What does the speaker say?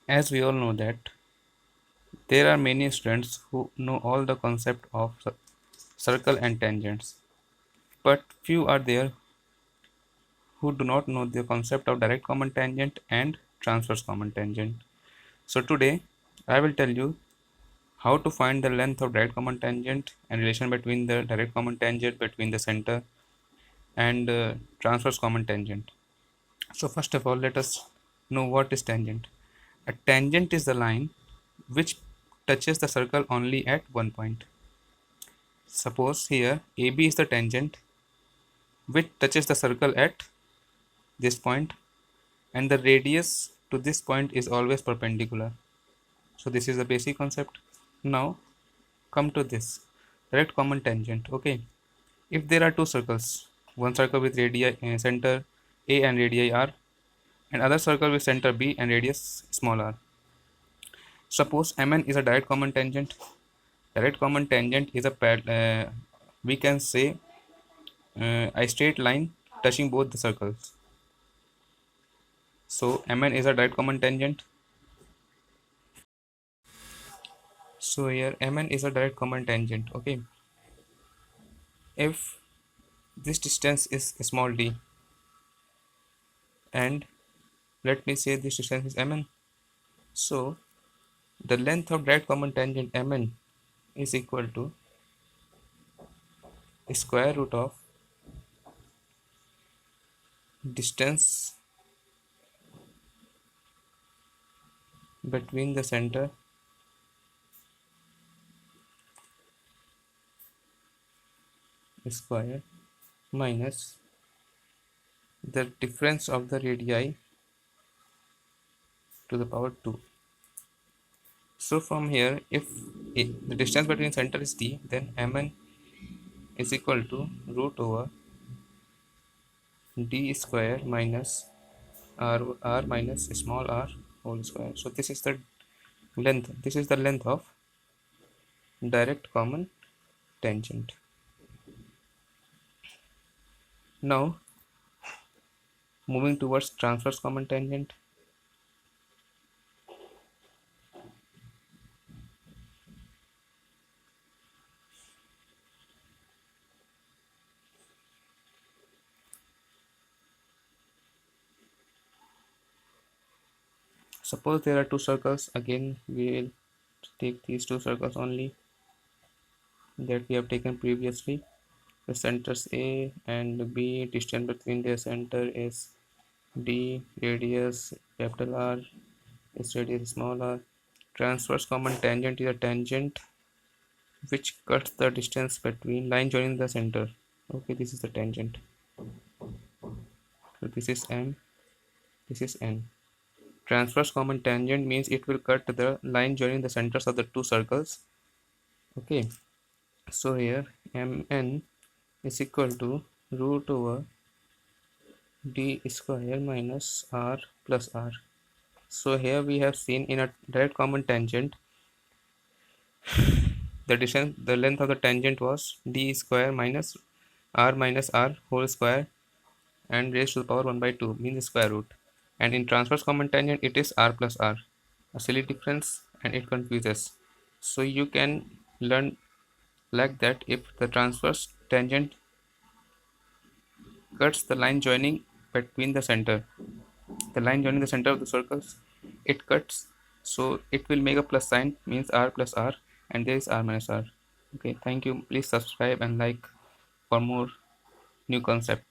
As we all know that there are many students who know all the concept of circle and tangents, but few are there who do not know the concept of direct common tangent and transverse common tangent. So today I will tell you how to find the length of direct common tangent and relation between the direct common tangent between the center and transverse common tangent. So first of all, let us know what is tangent. A tangent is the line which touches the circle only at one point. Suppose here AB is the tangent which touches the circle at this point, and the radius to this point is always perpendicular. So this is the basic concept. Now come to this direct common tangent. Okay, if there are two circles, one circle with radii center A and radii r, and other circle with center B and radius small r. Suppose Mn is a direct common tangent. Direct common tangent is we can say a straight line touching both the circles. So Mn is a direct common tangent. So here Mn is a direct common tangent. Okay, if this distance is small d, and let me say this distance is Mn, so the length of direct common tangent Mn is equal to square root of distance between the center square minus the difference of the radii to the power 2. So from here, if the distance between center is d, then Mn is equal to root over d square minus r minus small r whole square. So this is the length. This is the length of direct common tangent. Now moving towards transverse common tangent. Suppose there are two circles. Again, we will take these two circles only that we have taken previously. The centers A and B, distance between their center is d, radius capital R is radius small r. Transverse common tangent is a tangent which cuts the distance between line joining the center. Okay, this is the tangent. So this is M, this is N. Transverse common tangent means it will cut the line joining the centers of the two circles. Okay, so here Mn is equal to root over d square minus r plus r. So here we have seen in a direct common tangent, the length of the tangent was d square minus r whole square and raised to the power 1 by 2 means square root. And in transverse common tangent it is r plus r. A silly difference and it confuses. So you can learn like that: if the transverse tangent cuts the line joining between the line joining the center of the circles, it cuts, so it will make a plus sign means r plus r, and there is r minus r. Okay, thank you. Please subscribe and like for more new concept.